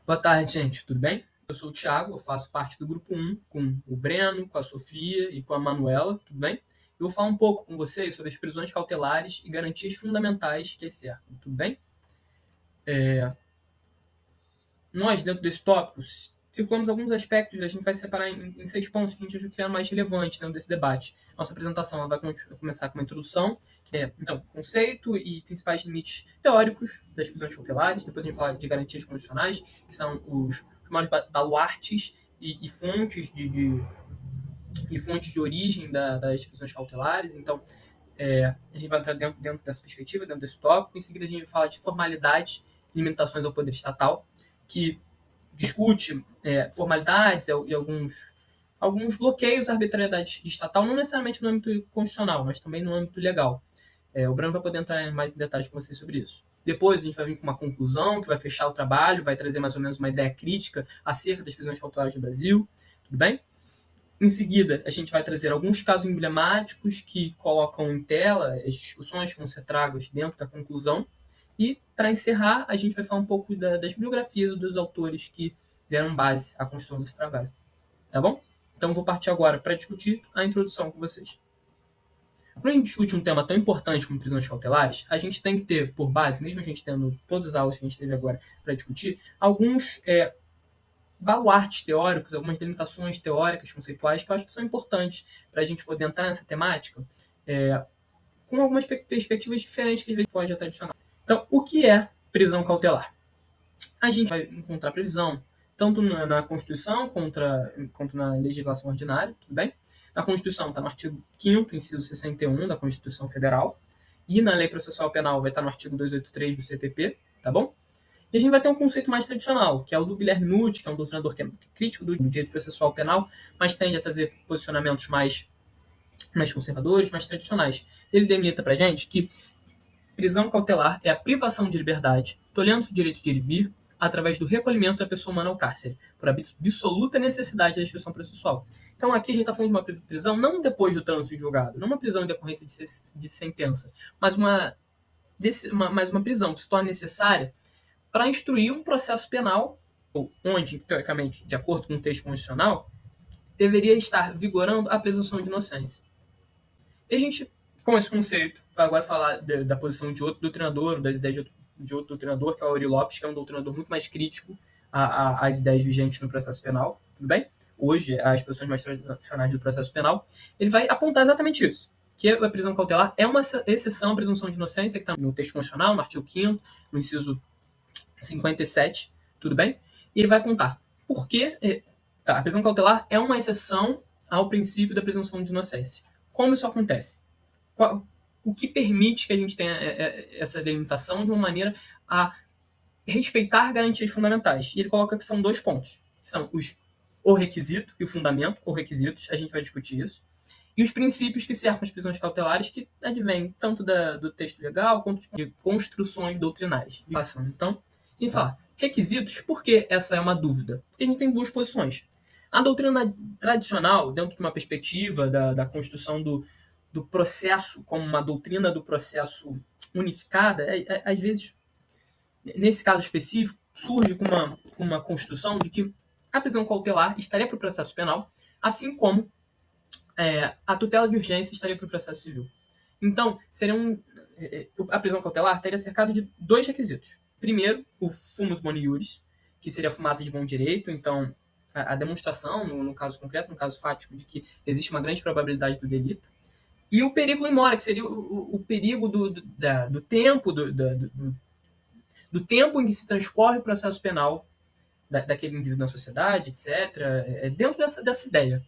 Boa tarde, gente. Tudo bem? Eu sou o Thiago, eu faço parte do grupo 1 com o Breno, com a Sofia e com a Manuela, tudo bem? Eu vou falar um pouco com vocês sobre as prisões cautelares e garantias fundamentais que as cercam, tudo bem? Nós, dentro desse tópico, circulamos alguns aspectos, a gente vai separar em 6 pontos que a gente acha que é mais relevante dentro desse debate. Nossa apresentação ela vai começar com uma introdução, que é, então, conceito e principais limites teóricos das prisões cautelares. Depois a gente fala de garantias constitucionais, que são os maiores baluartes e fontes de origem das prisões cautelares. Então, a gente vai entrar dentro dessa perspectiva, dentro desse tópico. Em seguida, a gente vai falar de formalidades e limitações ao poder estatal, que discute formalidades e alguns bloqueios à arbitrariedade estatal, não necessariamente no âmbito constitucional, mas também no âmbito legal. O Bruno vai poder entrar mais em detalhes com vocês sobre isso. Depois a gente vai vir com uma conclusão que vai fechar o trabalho, vai trazer mais ou menos uma ideia crítica acerca das prisões cautelares no Brasil, tudo bem? Em seguida, a gente vai trazer alguns casos emblemáticos que colocam em tela as discussões que vão ser tragas dentro da conclusão. E, para encerrar, a gente vai falar um pouco das biografias dos autores que deram base à construção desse trabalho. Tá bom? Então, vou partir agora para discutir a introdução com vocês. Quando a gente discute um tema tão importante como prisões cautelares, a gente tem que ter por base, mesmo a gente tendo todas as aulas que a gente teve agora para discutir, alguns baluartes teóricos, algumas delimitações teóricas, conceituais, que eu acho que são importantes para a gente poder entrar nessa temática com algumas perspectivas diferentes que a gente pode tradicional. Então, o que é prisão cautelar? A gente vai encontrar previsão tanto na Constituição quanto na legislação ordinária, tudo bem? Na Constituição está no artigo 5º, inciso 61 da Constituição Federal, e na Lei Processual Penal vai estar no artigo 283 do CPP, tá bom? E a gente vai ter um conceito mais tradicional, que é o do Guilherme Nutt, que é um doutrinador que é crítico do direito processual penal, mas tende a trazer posicionamentos mais conservadores, mais tradicionais. Ele delimita pra gente que prisão cautelar é a privação de liberdade, tolhendo o direito de ir e vir, através do recolhimento da pessoa humana ao cárcere, por absoluta necessidade da instituição processual. Então aqui a gente está falando de uma prisão não depois do trânsito em julgado, não uma prisão em decorrência de sentença, mas uma prisão que se torna necessária para instruir um processo penal, onde, teoricamente, de acordo com o texto constitucional, deveria estar vigorando a presunção de inocência. E a gente, com esse conceito, vai agora falar da posição de outro doutrinador, das ideias de outro doutrinador, que é o Aurí Lopes, que é um doutrinador muito mais crítico às ideias vigentes no processo penal, tudo bem? Hoje, as posições mais tradicionais do processo penal, ele vai apontar exatamente isso, que a prisão cautelar é uma exceção à presunção de inocência, que está no texto constitucional, no artigo 5º, no inciso 57, tudo bem? E ele vai apontar por que a prisão cautelar é uma exceção ao princípio da presunção de inocência. Como isso acontece? O que permite que a gente tenha essa delimitação de uma maneira a respeitar garantias fundamentais? E ele coloca que são 2 pontos, que são o requisito e o fundamento, ou requisitos, a gente vai discutir isso, e os princípios que cercam as prisões cautelares, que advêm tanto do texto legal quanto de construções doutrinárias. Então, a gente fala requisitos, por que essa é uma dúvida? Porque a gente tem 2 posições. A doutrina tradicional, dentro de uma perspectiva da construção do processo como uma doutrina do processo unificada, às vezes, nesse caso específico, surge com uma construção de que a prisão cautelar estaria para o processo penal, assim como a tutela de urgência estaria para o processo civil. Então, a prisão cautelar estaria cercada de 2 requisitos. Primeiro, o fumus boni iuris, que seria a fumaça de bom direito. Então, a demonstração, no caso concreto, no caso fático, de que existe uma grande probabilidade do delito. E o perigo in mora, que seria o perigo do tempo, do tempo em que se transcorre o processo penal daquele indivíduo na sociedade, etc. Dentro dessa ideia.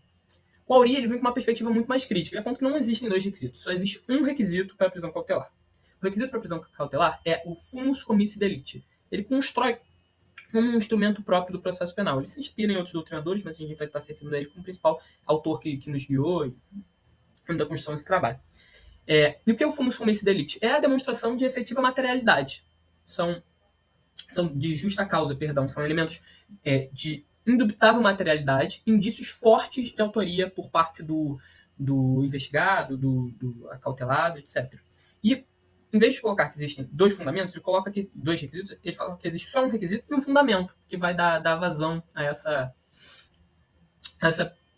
O Aurí ele vem com uma perspectiva muito mais crítica. Ele aponta que não existem 2 requisitos, só existe um requisito para a prisão cautelar. O requisito para a prisão cautelar é o fumus comissi delicti. Ele constrói um instrumento próprio do processo penal. Ele se inspira em outros doutrinadores, mas a gente vai estar se referindo a ele como principal autor que nos guiou da construção desse trabalho. E o que é o fumus comissi delicti? É a demonstração de efetiva materialidade. São de justa causa, perdão. São elementos de indubitável materialidade, indícios fortes de autoria por parte do investigado, do acautelado, etc. E em vez de colocar que existem 2 fundamentos, ele coloca aqui 2 requisitos, ele fala que existe só um requisito e um fundamento, que vai dar vazão a essa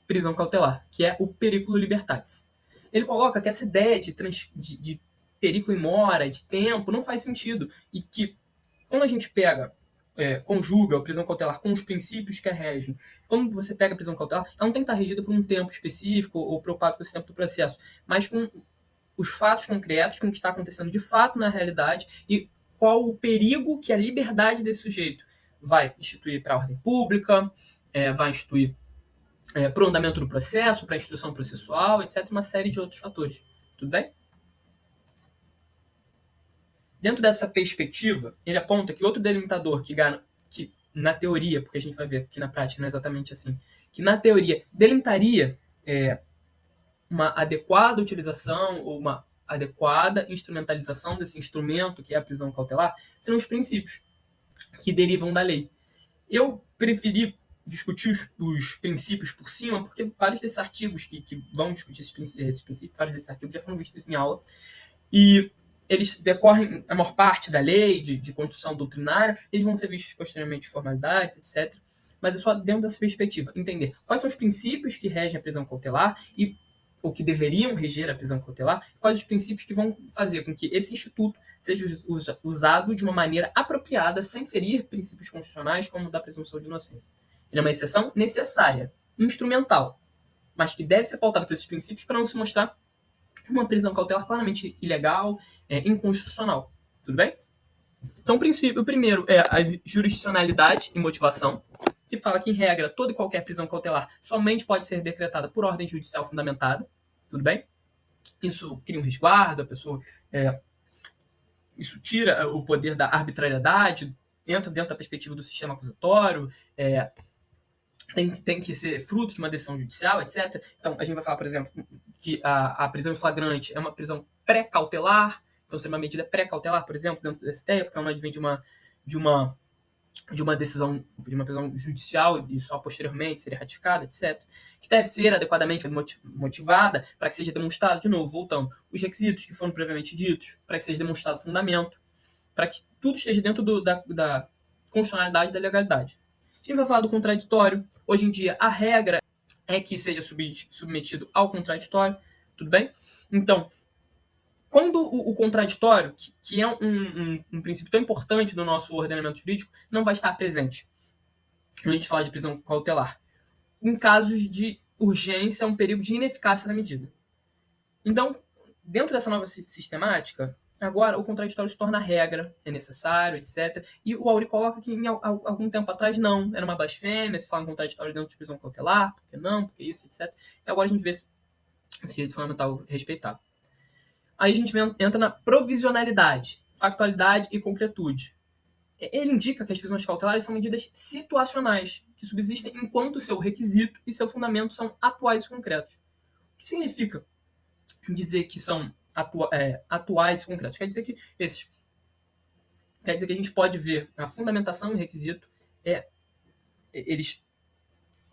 prisão cautelar, que é o periculo libertatis. Ele coloca que essa ideia de periculo in mora, de tempo, não faz sentido, e que quando a gente conjuga a prisão cautelar com os princípios que a regem, quando você pega a prisão cautelar, ela não tem que estar regida por um tempo específico ou preocupado com esse tempo do processo, mas com os fatos concretos, com o que está acontecendo de fato na realidade e qual o perigo que a liberdade desse sujeito vai instituir para a ordem pública, vai instituir para o andamento do processo, para a instituição processual, etc. Uma série de outros fatores. Tudo bem? Dentro dessa perspectiva, ele aponta que outro delimitador que na teoria, porque a gente vai ver que na prática não é exatamente assim, que na teoria delimitaria uma adequada utilização ou uma adequada instrumentalização desse instrumento que é a prisão cautelar, serão os princípios que derivam da lei. Eu preferi discutir os princípios por cima, porque vários desses artigos que vão discutir esse princípio, vários desses artigos já foram vistos em aula, e eles decorrem, a maior parte da lei, de construção doutrinária, eles vão ser vistos posteriormente de formalidades, etc. Mas é só dentro dessa perspectiva, entender quais são os princípios que regem a prisão cautelar e ou que deveriam reger a prisão cautelar, quais os princípios que vão fazer com que esse instituto seja usado de uma maneira apropriada, sem ferir princípios constitucionais, como o da presunção de inocência. Ele é uma exceção necessária, instrumental, mas que deve ser pautada por esses princípios para não se mostrar uma prisão cautelar claramente ilegal, inconstitucional. Tudo bem? Então, o primeiro é a jurisdicionalidade e motivação, que fala que, em regra, toda e qualquer prisão cautelar somente pode ser decretada por ordem judicial fundamentada. Tudo bem? Isso cria um resguardo, a pessoa... isso tira o poder da arbitrariedade, entra dentro da perspectiva do sistema acusatório, tem que ser fruto de uma decisão judicial, etc. Então, a gente vai falar, por exemplo, que a prisão em flagrante é uma prisão pré-cautelar, então seria uma medida pré-cautelar, por exemplo, dentro dessa ideia, porque ela não advém de uma decisão, de uma prisão judicial e só posteriormente seria ratificada, etc. Que deve ser adequadamente motivada para que seja demonstrado, de novo, voltando, os requisitos que foram previamente ditos, para que seja demonstrado o fundamento, para que tudo esteja dentro da constitucionalidade e da legalidade. A gente vai falar do contraditório. Hoje em dia, a regra é que seja submetido ao contraditório, tudo bem? Então, quando o contraditório, que é um princípio tão importante do nosso ordenamento jurídico, não vai estar presente quando a gente fala de prisão cautelar. Em casos de urgência, um perigo de ineficácia da medida. Então, dentro dessa nova sistemática, agora o contraditório se torna regra, é necessário, etc. E o Auri coloca que algum tempo atrás não, era uma blasfêmia, se fala em contraditório dentro de prisão cautelar, porque não, porque isso, etc. E agora a gente vê esse direito fundamental respeitado. Aí a gente entra na provisionalidade, factualidade e concretude. Ele indica que as prisões cautelares são medidas situacionais, que subsistem enquanto seu requisito e seu fundamento são atuais e concretos. O que significa dizer que são atuais e concretos? Quer dizer que a gente pode ver a fundamentação e o requisito, eles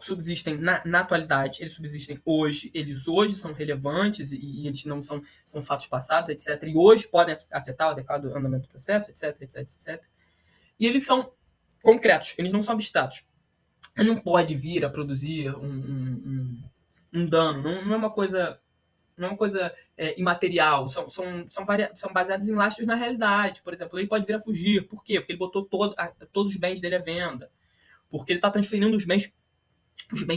subsistem na atualidade, eles subsistem hoje, eles hoje são relevantes e eles não são fatos passados, etc. E hoje podem afetar o adequado andamento do processo, etc, etc, etc. E eles são concretos, eles não são abstratos. Ele não pode vir a produzir um dano, não é uma coisa imaterial, são baseados em lastros na realidade. Por exemplo, ele pode vir a fugir. Por quê? Porque ele botou todos os bens dele à venda. Porque ele está transferindo os bens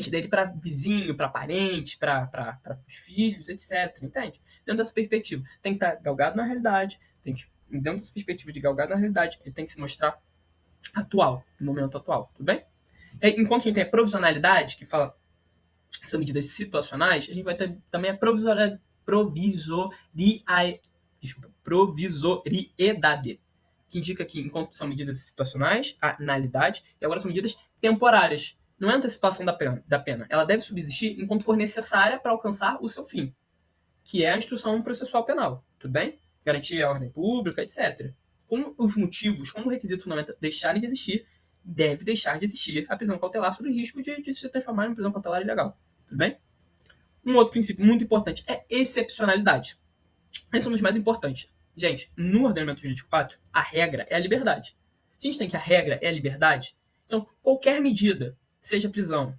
dele para vizinho, para parente, para os filhos, etc. Entende? Dentro dessa perspectiva, tem que estar galgado na realidade, dentro dessa perspectiva de galgado na realidade, ele tem que se mostrar atual, no momento atual, tudo bem? Enquanto a gente tem a provisionalidade, que fala que são medidas situacionais, a gente vai ter também a provisoriedade, que indica que enquanto são medidas situacionais, a analidade, e agora são medidas temporárias. Não é antecipação da pena. Ela deve subsistir enquanto for necessária para alcançar o seu fim, que é a instrução processual penal, tudo bem? Garantir a ordem pública, etc. Como os motivos, como o requisito fundamental deixarem de existir, deve deixar de existir a prisão cautelar sob risco de se transformar em prisão cautelar ilegal. Tudo bem? Um outro princípio muito importante é excepcionalidade. Esse é um dos mais importantes. Gente, no ordenamento jurídico 4, a regra é a liberdade. Se a gente tem que a regra é a liberdade, então qualquer medida, seja prisão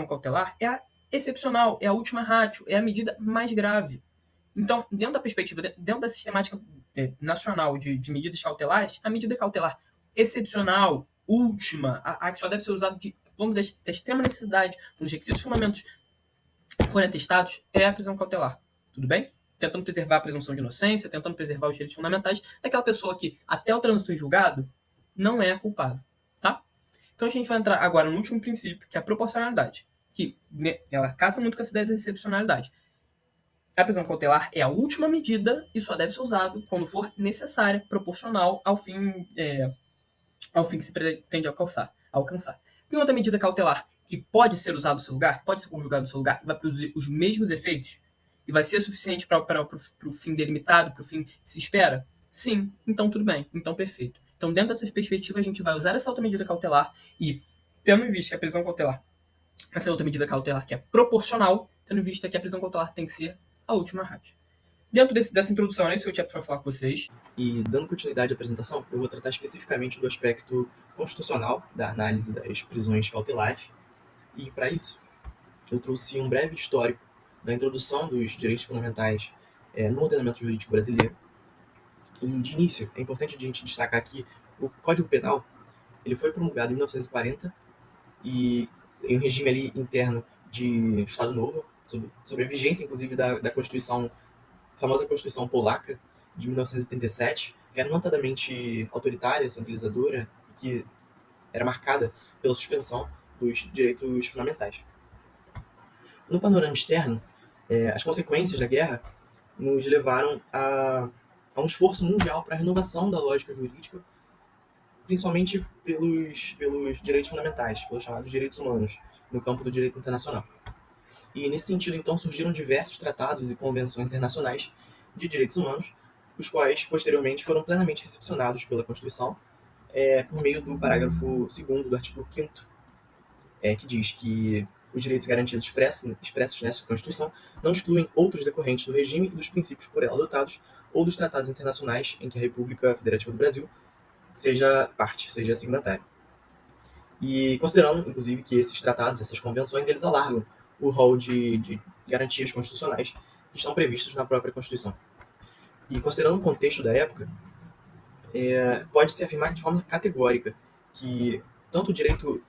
cautelar, é a excepcional, é a última ratio, é a medida mais grave. Então, dentro da perspectiva, dentro da sistemática nacional de medidas cautelares, a medida cautelar excepcional, última, a que só deve ser usada de longo da extrema necessidade, quando os requisitos fundamentos forem atestados, é a prisão cautelar. Tudo bem? Tentando preservar a presunção de inocência, tentando preservar os direitos fundamentais daquela pessoa que, até o trânsito em julgado, não é culpado. Tá? Então a gente vai entrar agora no último princípio, que é a proporcionalidade. Que ela casa muito com essa ideia da excepcionalidade. A prisão cautelar é a última medida e só deve ser usado quando for necessária, proporcional ao fim que se pretende alcançar. Tem outra medida cautelar que pode ser usada no seu lugar, pode ser conjugada no seu lugar, vai produzir os mesmos efeitos e vai ser suficiente para o fim delimitado, para o fim que se espera? Sim, então tudo bem, então perfeito. Então, dentro dessas perspectivas, a gente vai usar essa outra medida cautelar e, tendo em vista que a prisão cautelar, essa outra medida cautelar que é proporcional, tendo em vista que a prisão cautelar tem que ser a última rádio. Dentro dessa introdução, é isso que eu tinha para falar com vocês. E, dando continuidade à apresentação, eu vou tratar especificamente do aspecto constitucional da análise das prisões cautelares. E, para isso, eu trouxe um breve histórico da introdução dos direitos fundamentais no ordenamento jurídico brasileiro. E, de início, é importante a gente destacar que o Código Penal ele foi promulgado em 1940 e em um regime ali interno de Estado Novo, sobre a vigência, inclusive, da Constituição, a famosa Constituição Polaca, de 1937, que era notadamente autoritária, centralizadora, e que era marcada pela suspensão dos direitos fundamentais. No panorama externo, as consequências da guerra nos levaram a um esforço mundial para a renovação da lógica jurídica, principalmente pelos direitos fundamentais, pelos chamados direitos humanos, no campo do direito internacional. E, nesse sentido, então, surgiram diversos tratados e convenções internacionais de direitos humanos, os quais, posteriormente, foram plenamente recepcionados pela Constituição, por meio do parágrafo 2º do artigo 5º, que diz que os direitos garantidos expressos nessa Constituição não excluem outros decorrentes do regime e dos princípios por ela adotados ou dos tratados internacionais em que a República Federativa do Brasil seja parte, seja signatário. E considerando, inclusive, que esses tratados, essas convenções, eles alargam o rol de garantias constitucionais que estão previstas na própria Constituição. E considerando o contexto da época, pode-se afirmar de forma categórica que tanto o direito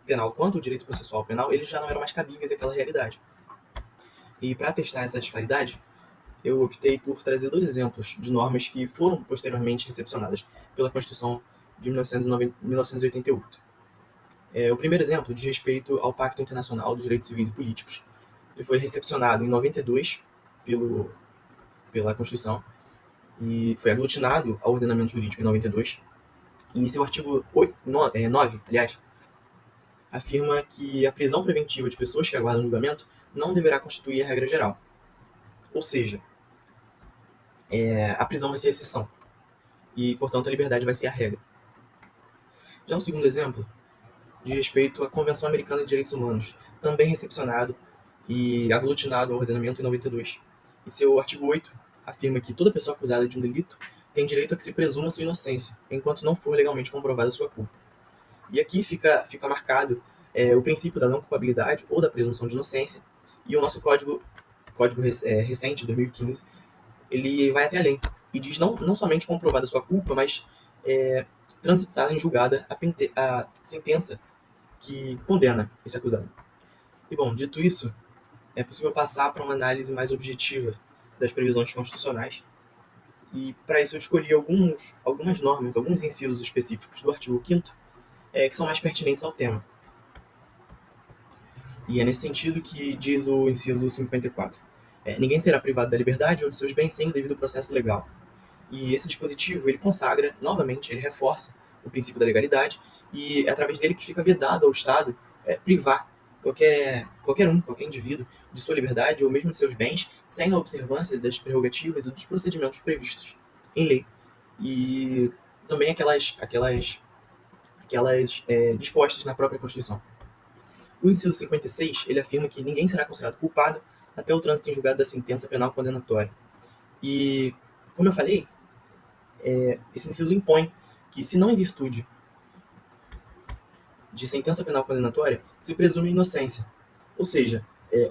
penal quanto o direito processual penal, eles já não eram mais cabíveis àquela realidade. E para atestar essa disparidade, eu optei por trazer 2 exemplos de normas que foram posteriormente recepcionadas pela Constituição de 1988. O primeiro exemplo diz respeito ao Pacto Internacional dos Direitos Civis e Políticos. Ele foi recepcionado em 92 pela Constituição e foi aglutinado ao ordenamento jurídico em 92. E seu artigo 9, aliás, afirma que a prisão preventiva de pessoas que aguardam julgamento não deverá constituir a regra geral. Ou seja, a prisão vai ser a exceção e, portanto, a liberdade vai ser a regra. Já um segundo exemplo diz respeito à Convenção Americana de Direitos Humanos, também recepcionado e aglutinado ao ordenamento em 92. E seu artigo 8 afirma que toda pessoa acusada de um delito tem direito a que se presuma sua inocência, enquanto não for legalmente comprovada sua culpa. E aqui fica marcado o princípio da não culpabilidade ou da presunção de inocência, e o nosso código recente, de 2015, ele vai até além e diz não somente comprovada sua culpa, mas transitada em julgada a sentença que condena esse acusado. E, bom, dito isso, é possível passar para uma análise mais objetiva das previsões constitucionais. E, para isso, eu escolhi algumas normas, alguns incisos específicos do artigo 5º, que são mais pertinentes ao tema. E é nesse sentido que diz o inciso 54. Ninguém será privado da liberdade ou de seus bens sem o devido processo legal. E esse dispositivo, ele consagra, novamente, ele reforça o princípio da legalidade, e é através dele que fica vedado ao Estado privar qualquer indivíduo de sua liberdade ou mesmo de seus bens, sem a observância das prerrogativas e dos procedimentos previstos em lei. E também aquelas dispostas na própria Constituição. O inciso 56, ele afirma que ninguém será considerado culpado até o trânsito em julgado da sentença penal condenatória. E Como eu falei, esse inciso impõe que, se não em virtude de sentença penal condenatória, se presume inocência. Ou seja,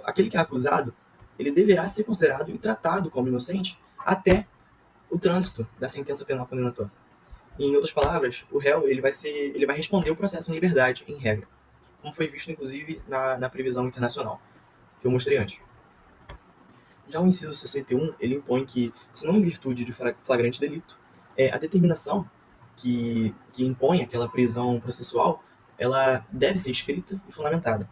aquele que é acusado, ele deverá ser considerado e tratado como inocente até o trânsito da sentença penal condenatória. Em outras palavras, o réu ele vai responder o processo em liberdade, em regra, como foi visto inclusive na previsão internacional, que eu mostrei antes. Já o inciso 61, ele impõe que, se não em virtude de flagrante delito, a determinação que impõe aquela prisão processual, ela deve ser escrita e fundamentada.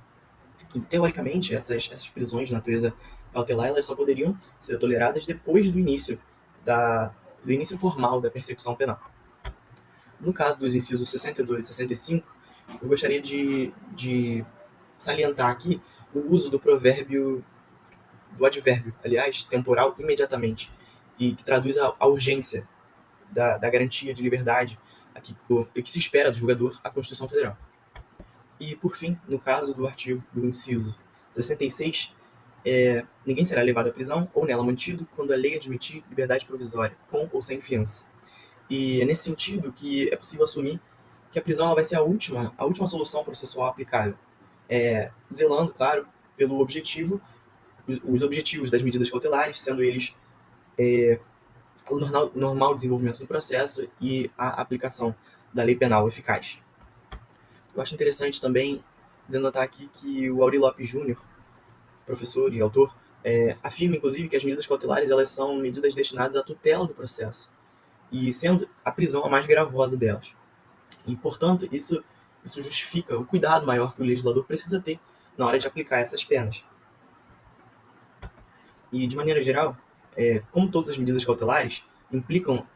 E, teoricamente, essas prisões de natureza cautelar, elas só poderiam ser toleradas depois do início formal da persecução penal. No caso dos incisos 62 e 65, eu gostaria de salientar aqui o uso do advérbio, aliás, temporal imediatamente, e que traduz a urgência da garantia de liberdade que se espera do julgador à Constituição Federal. E, por fim, no caso do inciso 66, ninguém será levado à prisão ou nela mantido quando a lei admitir liberdade provisória, com ou sem fiança. E é nesse sentido que é possível assumir que a prisão ela vai ser a última solução processual aplicável, zelando, claro, os objetivos das medidas cautelares, sendo eles o normal desenvolvimento do processo e a aplicação da lei penal eficaz. Eu acho interessante também denotar aqui que o Aury Lopes Júnior, professor e autor, afirma, inclusive, que as medidas cautelares elas são medidas destinadas à tutela do processo, e sendo a prisão a mais gravosa delas. E, portanto, isso justifica o cuidado maior que o legislador precisa ter na hora de aplicar essas penas. E, de maneira geral, como todas as medidas cautelares implicam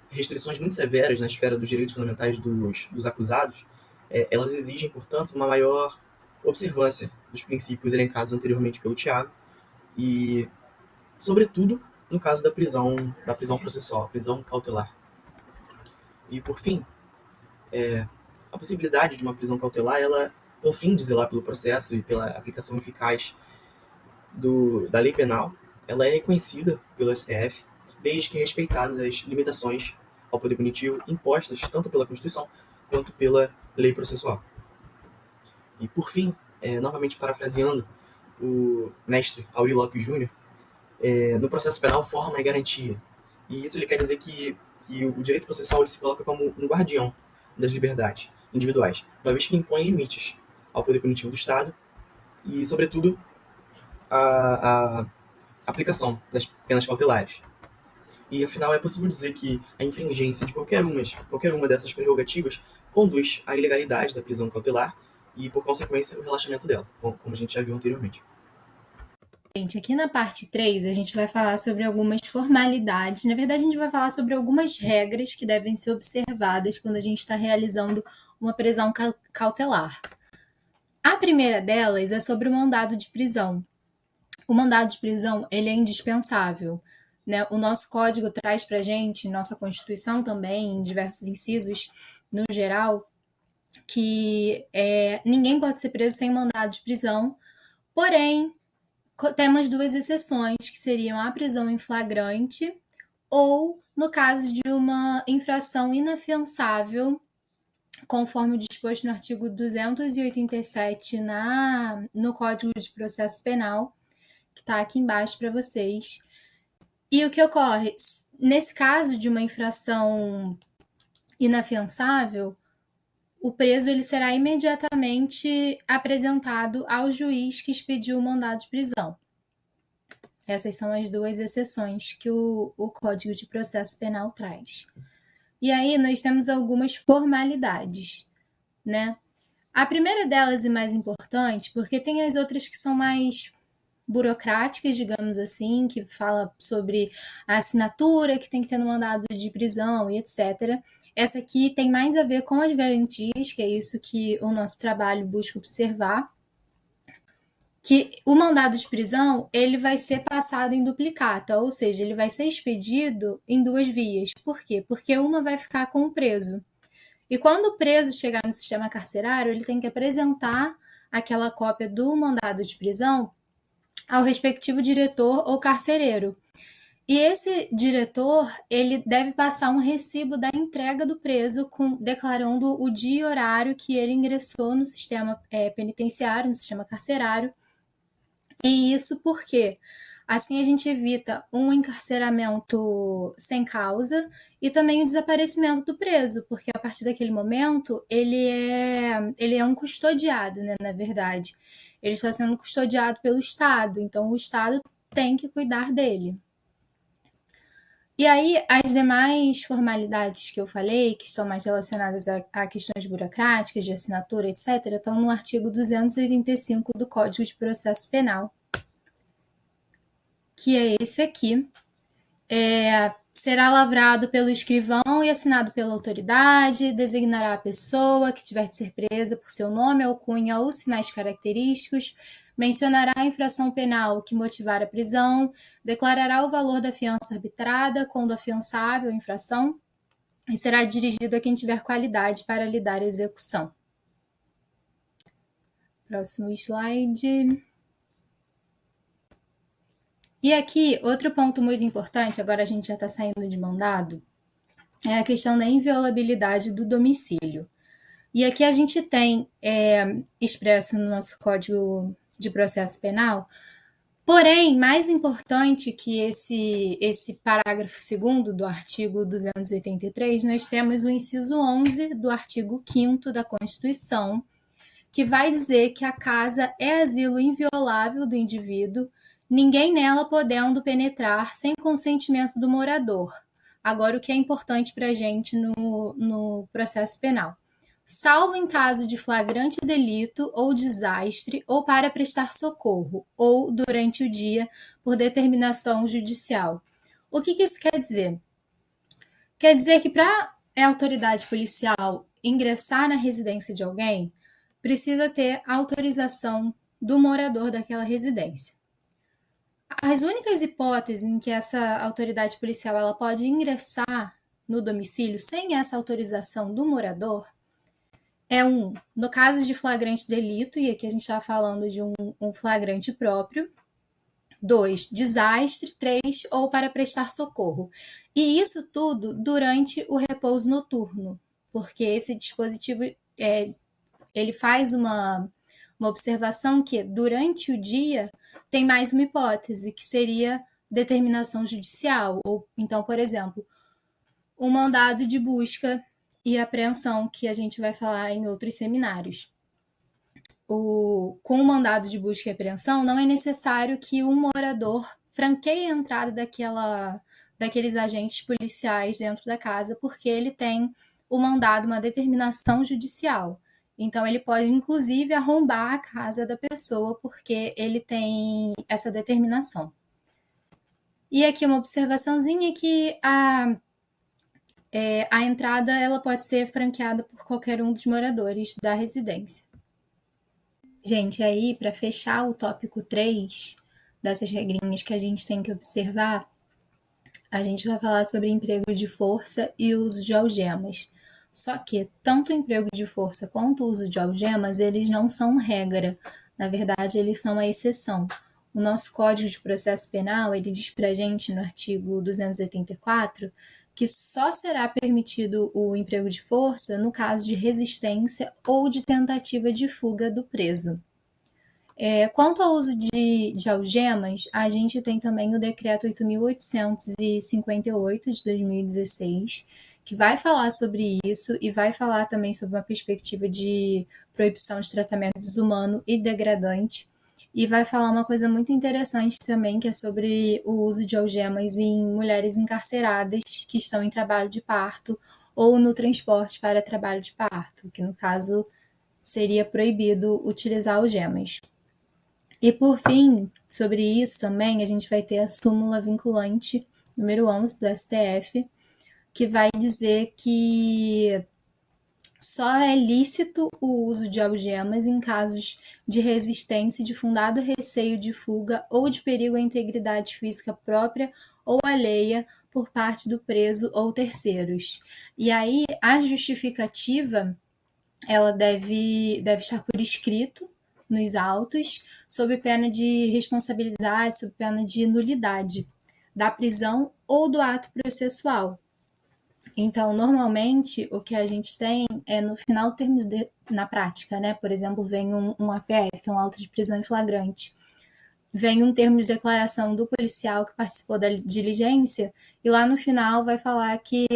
restrições muito severas na esfera dos direitos fundamentais dos acusados, elas exigem, portanto, uma maior observância dos princípios elencados anteriormente pelo Tiago e, sobretudo, no caso da prisão processual, prisão cautelar. E, por fim, a possibilidade de uma prisão cautelar, ela, com o fim de zelar pelo processo e pela aplicação eficaz da lei penal, ela é reconhecida pelo STF, desde que respeitadas as limitações ao poder punitivo impostas tanto pela Constituição quanto pela lei processual. E, por fim, novamente parafraseando o mestre Aury Lopes Júnior, no processo penal, forma é garantia. E isso ele quer dizer que o direito processual ele se coloca como um guardião das liberdades individuais, uma vez que impõe limites ao poder punitivo do Estado e, sobretudo, a aplicação das penas cautelares. E, afinal, é possível dizer que a infringência de qualquer uma dessas prerrogativas conduz à ilegalidade da prisão cautelar e, por consequência, o relaxamento dela, como a gente já viu anteriormente. Gente, aqui na parte 3, a gente vai falar sobre algumas formalidades. Na verdade, a gente vai falar sobre algumas regras que devem ser observadas quando a gente está realizando uma prisão cautelar. A primeira delas é sobre o mandado de prisão. O mandado de prisão, ele é indispensável, né? O nosso código traz para a gente, nossa Constituição também, em diversos incisos, no geral, que ninguém pode ser preso sem mandado de prisão, porém, temos duas exceções, que seriam a prisão em flagrante ou no caso de uma infração inafiançável, conforme disposto no artigo 287 no Código de Processo Penal, que está aqui embaixo para vocês. E o que ocorre? Nesse caso de uma infração inafiançável, o preso ele será imediatamente apresentado ao juiz que expediu o mandado de prisão. Essas são as duas exceções que o Código de Processo Penal traz. E aí nós temos algumas formalidades, né? A primeira delas e mais importante, porque tem as outras que são mais burocráticas, digamos assim, que fala sobre a assinatura que tem que ter no mandado de prisão e etc. Essa aqui tem mais a ver com as garantias, que é isso que o nosso trabalho busca observar, que o mandado de prisão ele vai ser passado em duplicata, ou seja, ele vai ser expedido em duas vias. Por quê? Porque uma vai ficar com o preso. E quando o preso chegar no sistema carcerário, ele tem que apresentar aquela cópia do mandado de prisão ao respectivo diretor ou carcereiro. E esse diretor, ele deve passar um recibo da entrega do preso, declarando o dia e horário que ele ingressou no sistema penitenciário, no sistema carcerário. E isso porque assim a gente evita um encarceramento sem causa e também o desaparecimento do preso, porque a partir daquele momento ele é um custodiado, né, na verdade. Ele está sendo custodiado pelo Estado, então o Estado tem que cuidar dele. E aí, as demais formalidades que eu falei, que estão mais relacionadas a questões burocráticas, de assinatura, etc., estão no artigo 285 do Código de Processo Penal, que é esse aqui. Será lavrado pelo escrivão e assinado pela autoridade, designará a pessoa que tiver de ser presa por seu nome, alcunha ou sinais característicos, mencionará a infração penal que motivar a prisão, declarará o valor da fiança arbitrada quando afiançável a infração e será dirigido a quem tiver qualidade para lhe dar execução. Próximo slide. E aqui, outro ponto muito importante, agora a gente já está saindo de mão dado, é a questão da inviolabilidade do domicílio. E aqui a gente tem expresso no nosso Código de Processo Penal, porém, mais importante que esse parágrafo 2º do artigo 283, nós temos o inciso 11 do artigo 5º da Constituição, que vai dizer que a casa é asilo inviolável do indivíduo, ninguém nela podendo penetrar sem consentimento do morador. Agora, o que é importante para a gente no processo penal. Salvo em caso de flagrante delito ou desastre, ou para prestar socorro, ou durante o dia, por determinação judicial. O que isso quer dizer? Quer dizer que para a autoridade policial ingressar na residência de alguém, precisa ter autorização do morador daquela residência. As únicas hipóteses em que essa autoridade policial ela pode ingressar no domicílio sem essa autorização do morador no caso de flagrante delito, e aqui a gente está falando de um flagrante próprio. 2, desastre. 3, ou para prestar socorro. E isso tudo durante o repouso noturno, porque esse dispositivo ele faz uma observação que durante o dia tem mais uma hipótese, que seria determinação judicial. Ou então, por exemplo, um mandado de busca e apreensão, que a gente vai falar em outros seminários. Com o mandado de busca e apreensão, não é necessário que um morador franqueie a entrada daqueles agentes policiais dentro da casa, porque ele tem o mandado, uma determinação judicial. Então, ele pode, inclusive, arrombar a casa da pessoa, porque ele tem essa determinação. E aqui uma observaçãozinha que a entrada ela pode ser franqueada por qualquer um dos moradores da residência. Gente, aí, para fechar o tópico 3 dessas regrinhas que a gente tem que observar, a gente vai falar sobre emprego de força e uso de algemas. Só que tanto o emprego de força quanto o uso de algemas, eles não são regra. Na verdade, eles são a exceção. O nosso Código de Processo Penal, ele diz para a gente, no artigo 284, que só será permitido o emprego de força no caso de resistência ou de tentativa de fuga do preso. Quanto ao uso de algemas, a gente tem também o Decreto 8.858 de 2016, que vai falar sobre isso e vai falar também sobre uma perspectiva de proibição de tratamento desumano e degradante. E vai falar uma coisa muito interessante também, que é sobre o uso de algemas em mulheres encarceradas que estão em trabalho de parto ou no transporte para trabalho de parto, que no caso seria proibido utilizar algemas. E por fim, sobre isso também, a gente vai ter a súmula vinculante número 11 do STF, que vai dizer que só é lícito o uso de algemas em casos de resistência e de fundado receio de fuga ou de perigo à integridade física própria ou alheia por parte do preso ou terceiros. E aí, a justificativa, ela deve estar por escrito nos autos, sob pena de responsabilidade, sob pena de nulidade. da prisão ou do ato processual. Então, normalmente, o que a gente tem é no final, na prática, né? Por exemplo, vem um APF, um auto de prisão em flagrante. Vem um termo de declaração do policial que participou da diligência, e lá no final vai falar que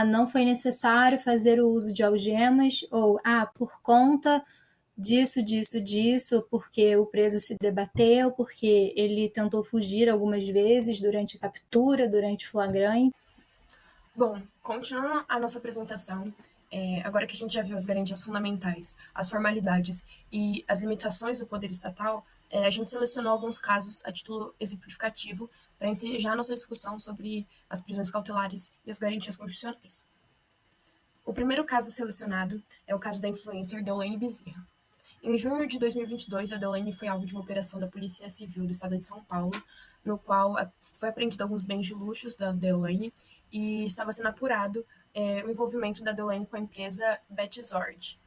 não foi necessário fazer o uso de algemas, ou por conta disso, porque o preso se debateu, porque ele tentou fugir algumas vezes durante a captura, durante o flagrante. Bom, continuando a nossa apresentação, agora que a gente já viu as garantias fundamentais, as formalidades e as limitações do poder estatal, a gente selecionou alguns casos a título exemplificativo para ensejar nossa discussão sobre as prisões cautelares e as garantias constitucionais. O primeiro caso selecionado é o caso da influencer Deolane Bezerra. Em junho de 2022, a Deolane foi alvo de uma operação da Polícia Civil do Estado de São Paulo, no qual foi apreendido alguns bens de luxos da Deolane e estava sendo apurado o envolvimento da Deolane com a empresa Betzord,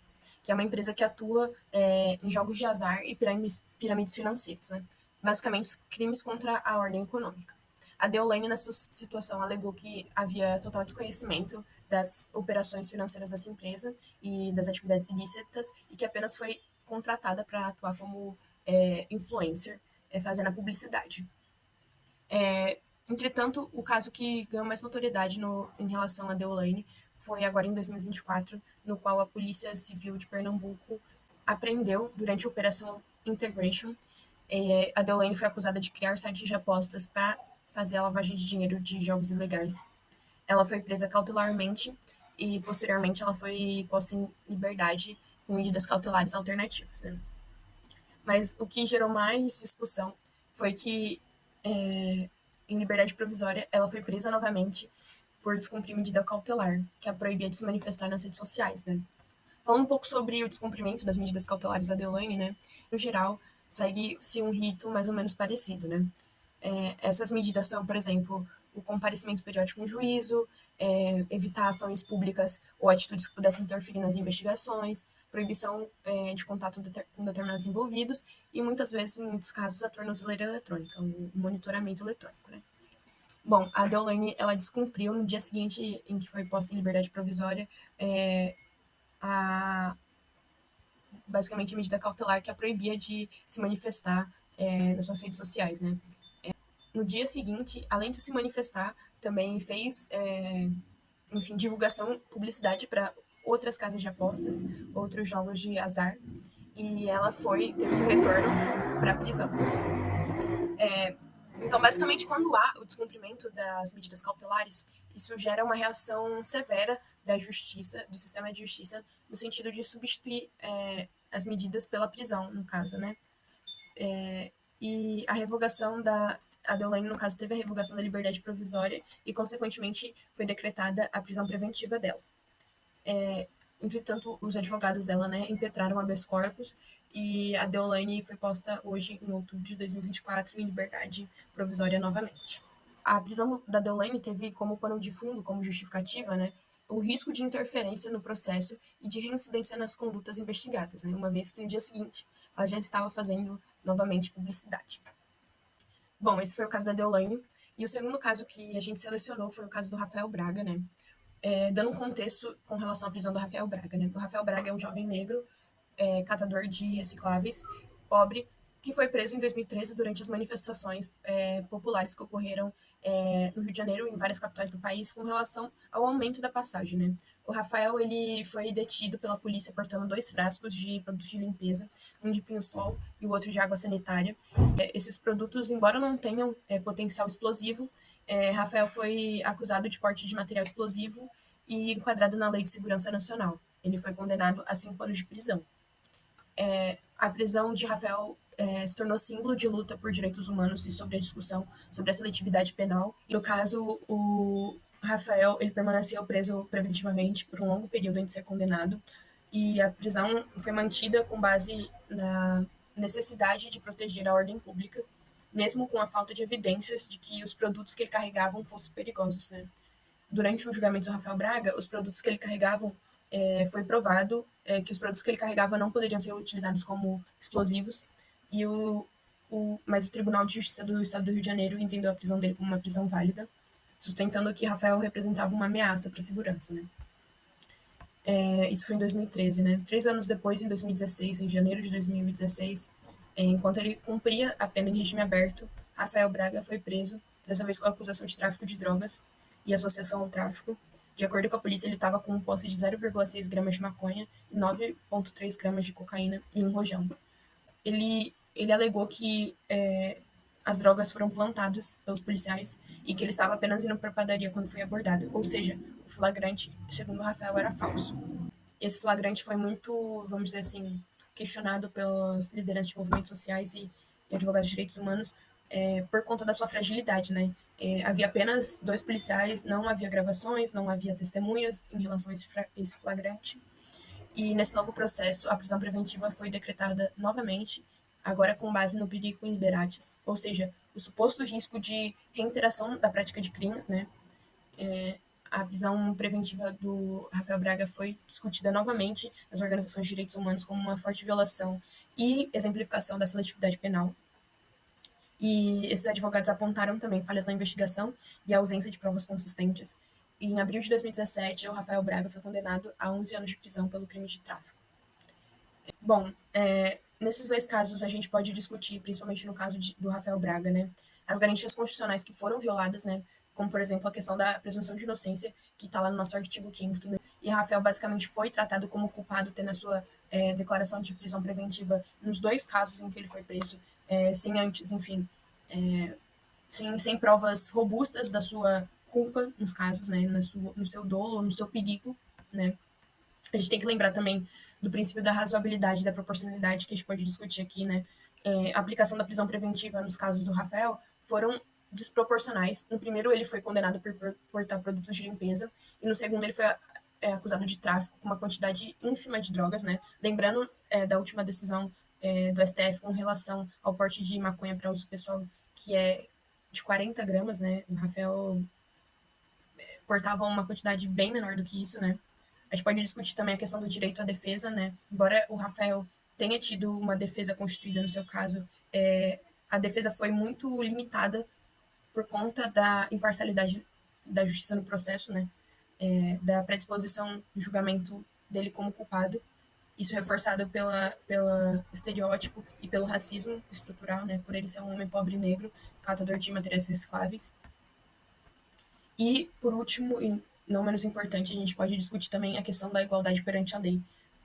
que é uma empresa que atua em jogos de azar e pirâmides financeiras, né? Basicamente, crimes contra a ordem econômica. A Deolane, nessa situação, alegou que havia total desconhecimento das operações financeiras dessa empresa e das atividades ilícitas e que apenas foi contratada para atuar como influencer, fazendo a publicidade. Entretanto, o caso que ganhou mais notoriedade em relação a Deolane foi agora em 2024, no qual a Polícia Civil de Pernambuco apreendeu, durante a Operação Integration, a Deolane foi acusada de criar sites de apostas para fazer a lavagem de dinheiro de jogos ilegais. Ela foi presa cautelarmente e, posteriormente, ela foi posta em liberdade com medidas cautelares alternativas, né? Mas o que gerou mais discussão foi que, em liberdade provisória, ela foi presa novamente por descumprir medida cautelar, que a proibia de se manifestar nas redes sociais, né? Falando um pouco sobre o descumprimento das medidas cautelares da Deolane, né? No geral, segue-se um rito mais ou menos parecido, né? Essas medidas são, por exemplo, o comparecimento periódico em juízo, evitar ações públicas ou atitudes que pudessem interferir nas investigações, proibição de contato com determinados envolvidos e, muitas vezes, em muitos casos, a tornozeleira eletrônica, o monitoramento eletrônico, né? Bom, a Deolane, ela descumpriu no dia seguinte em que foi posta em liberdade provisória basicamente a medida cautelar que a proibia de se manifestar nas suas redes sociais, né? No dia seguinte, além de se manifestar, também fez, divulgação, publicidade para outras casas de apostas, outros jogos de azar, e ela teve seu retorno para a prisão. Então, basicamente, quando há o descumprimento das medidas cautelares, isso gera uma reação severa da justiça, do sistema de justiça, no sentido de substituir as medidas pela prisão, no caso, né? E a revogação a Deolane, no caso, teve a revogação da liberdade provisória e, consequentemente, foi decretada a prisão preventiva dela. Entretanto, os advogados dela, né, impetraram habeas corpus e a Deolane foi posta hoje, em outubro de 2024, em liberdade provisória novamente. A prisão da Deolane teve como pano de fundo, como justificativa, né, o risco de interferência no processo e de reincidência nas condutas investigadas, né, uma vez que no dia seguinte ela já estava fazendo novamente publicidade. Bom, esse foi o caso da Deolane. E o segundo caso que a gente selecionou foi o caso do Rafael Braga, né? Dando um contexto com relação à prisão do Rafael Braga, né? O Rafael Braga é um jovem negro, catador de recicláveis, pobre, que foi preso em 2013 durante as manifestações populares que ocorreram no Rio de Janeiro e em várias capitais do país com relação ao aumento da passagem, né? O Rafael, ele foi detido pela polícia portando 2 frascos de produtos de limpeza, um de pinho-sol e o outro de água sanitária. Esses produtos, embora não tenham potencial explosivo, Rafael foi acusado de porte de material explosivo e enquadrado na Lei de Segurança Nacional. Ele foi condenado a 5 anos de prisão. A prisão de Rafael se tornou símbolo de luta por direitos humanos e sobre a discussão sobre a seletividade penal. E, no caso, o Rafael, ele permaneceu preso preventivamente por um longo período antes de ser condenado, e a prisão foi mantida com base na necessidade de proteger a ordem pública, mesmo com a falta de evidências de que os produtos que ele carregavam fossem perigosos, né? Durante o julgamento do Rafael Braga, os produtos que ele carregavam, foi provado que os produtos que ele carregava não poderiam ser utilizados como explosivos, e o mas o Tribunal de Justiça do Estado do Rio de Janeiro entendeu a prisão dele como uma prisão válida, sustentando que Rafael representava uma ameaça para a segurança, né? Isso foi em 2013, né? 3 anos depois, em 2016, em janeiro de 2016, enquanto ele cumpria a pena em regime aberto, Rafael Braga foi preso, dessa vez com a acusação de tráfico de drogas e associação ao tráfico. De acordo com a polícia, ele estava com um posse de 0,6 gramas de maconha e 9,3 gramas de cocaína e um rojão. Ele alegou que as drogas foram plantadas pelos policiais e que ele estava apenas indo para a padaria quando foi abordado. Ou seja, o flagrante, segundo o Rafael, era falso. Esse flagrante foi muito, vamos dizer assim, questionado pelos lideranças de movimentos sociais e advogados de direitos humanos por conta da sua fragilidade, né? Havia apenas 2 policiais, não havia gravações, não havia testemunhas em relação a esse flagrante. E nesse novo processo, a prisão preventiva foi decretada novamente, agora com base no perigo in liberatis, ou seja, o suposto risco de reiteração da prática de crimes, né? A prisão preventiva do Rafael Braga foi discutida novamente nas organizações de direitos humanos como uma forte violação e exemplificação da seletividade penal. E esses advogados apontaram também falhas na investigação e a ausência de provas consistentes. E em abril de 2017, o Rafael Braga foi condenado a 11 anos de prisão pelo crime de tráfico. Bom, nesses 2 casos a gente pode discutir, principalmente no caso do Rafael Braga, né, as garantias constitucionais que foram violadas, né, como, por exemplo, a questão da presunção de inocência, que está lá no nosso artigo 5º, né, e Rafael basicamente foi tratado como culpado, tendo a sua declaração de prisão preventiva nos 2 casos em que ele foi preso, sem antes, enfim, sem provas robustas da sua culpa, nos casos, né, no seu dolo, no seu perigo, né. A gente tem que lembrar também do princípio da razoabilidade e da proporcionalidade que a gente pode discutir aqui, né? A aplicação da prisão preventiva nos casos do Rafael foram desproporcionais. No primeiro, ele foi condenado por portar produtos de limpeza, e no segundo, ele foi acusado de tráfico com uma quantidade ínfima de drogas, né? Lembrando da última decisão do STF com relação ao porte de maconha para uso pessoal, que é de 40 gramas, né? O Rafael portava uma quantidade bem menor do que isso, né? A gente pode discutir também a questão do direito à defesa, né? Embora o Rafael tenha tido uma defesa constituída no seu caso, a defesa foi muito limitada por conta da imparcialidade da justiça no processo, né? Da predisposição do julgamento dele como culpado. Isso reforçado pelo estereótipo e pelo racismo estrutural, né? Por ele ser um homem pobre e negro, catador de materiais recicláveis. E, por último, e não menos importante, a gente pode discutir também a questão da igualdade perante a lei,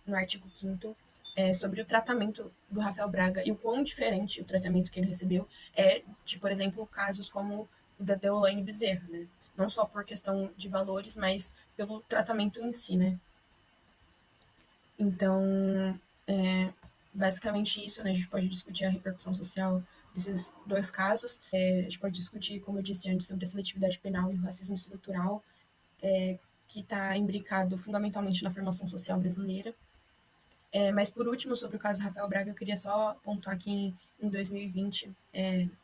no artigo 5º, sobre o tratamento do Rafael Braga e o quão diferente o tratamento que ele recebeu de, por exemplo, casos como o da Deolane Bezerra, né? Não só por questão de valores, mas pelo tratamento em si, né? Então, basicamente isso, né? A gente pode discutir a repercussão social desses 2 casos. A gente pode discutir, como eu disse antes, sobre a seletividade penal e o racismo estrutural, que está imbricado fundamentalmente na formação social brasileira. Mas, por último, sobre o caso Rafael Braga, eu queria só pontuar que em 2020,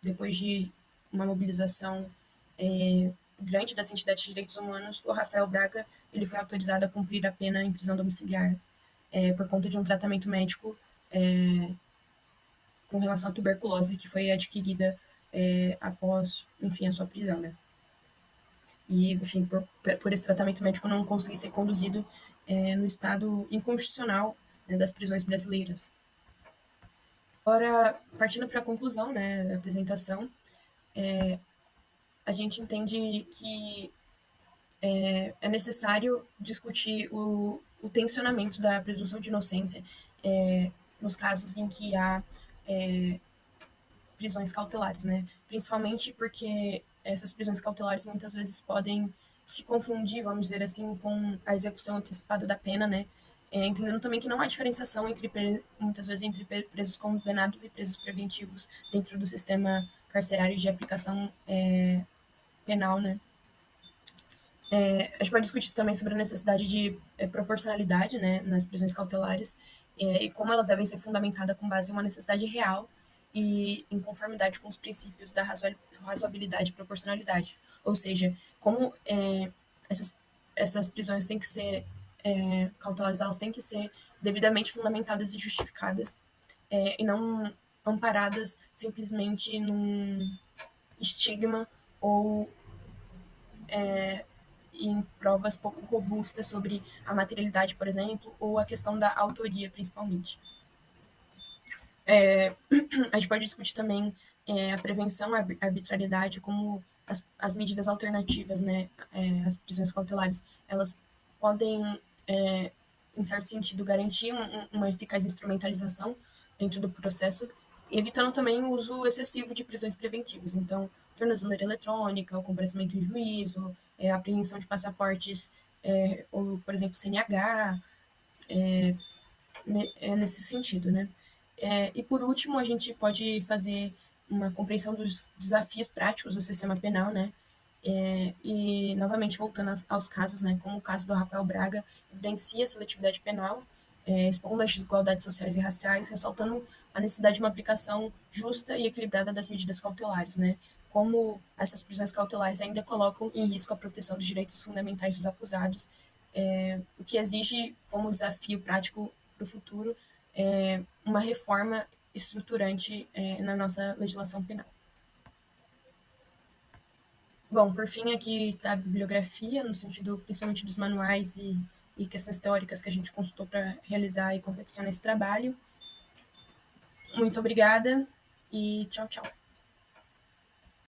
depois de uma mobilização grande das entidades de direitos humanos, o Rafael Braga ele foi autorizado a cumprir a pena em prisão domiciliar por conta de um tratamento médico com relação à tuberculose que foi adquirida após, enfim, a sua prisão, né? E, enfim, por esse tratamento médico não conseguir ser conduzido no estado inconstitucional, né, das prisões brasileiras. Agora, partindo para a conclusão, né, da apresentação, a gente entende que é necessário discutir o tensionamento da presunção de inocência nos casos em que há prisões cautelares, né? Principalmente porque essas prisões cautelares muitas vezes podem se confundir, vamos dizer assim, com a execução antecipada da pena, né? Entendendo também que não há diferenciação muitas vezes entre presos condenados e presos preventivos dentro do sistema carcerário de aplicação penal, né? A gente pode discutir também sobre a necessidade de proporcionalidade, né, nas prisões cautelares e como elas devem ser fundamentadas com base em uma necessidade real e em conformidade com os princípios da razoabilidade e proporcionalidade. Ou seja, como essas prisões têm que ser cautelares, elas têm que ser devidamente fundamentadas e justificadas e não amparadas simplesmente num estigma ou em provas pouco robustas sobre a materialidade, por exemplo, ou a questão da autoria, principalmente. A gente pode discutir também a prevenção à arbitrariedade, como as medidas alternativas, né, as prisões cautelares, elas podem, em certo sentido, garantir uma eficaz instrumentalização dentro do processo, evitando também o uso excessivo de prisões preventivas. Então, tornozeleira eletrônica, o comparecimento em juízo, a apreensão de passaportes, ou, por exemplo, CNH, nesse sentido, né? E por último, a gente pode fazer uma compreensão dos desafios práticos do sistema penal, né? E, novamente, voltando aos casos, né? Como o caso do Rafael Braga, evidencia a seletividade penal, expondo as desigualdades sociais e raciais, ressaltando a necessidade de uma aplicação justa e equilibrada das medidas cautelares, né? Como essas prisões cautelares ainda colocam em risco a proteção dos direitos fundamentais dos acusados, o que exige como desafio prático para o futuro uma reforma estruturante na nossa legislação penal. Bom, por fim, aqui está a bibliografia, no sentido principalmente dos manuais e questões teóricas que a gente consultou para realizar e confeccionar esse trabalho. Muito obrigada e tchau, tchau.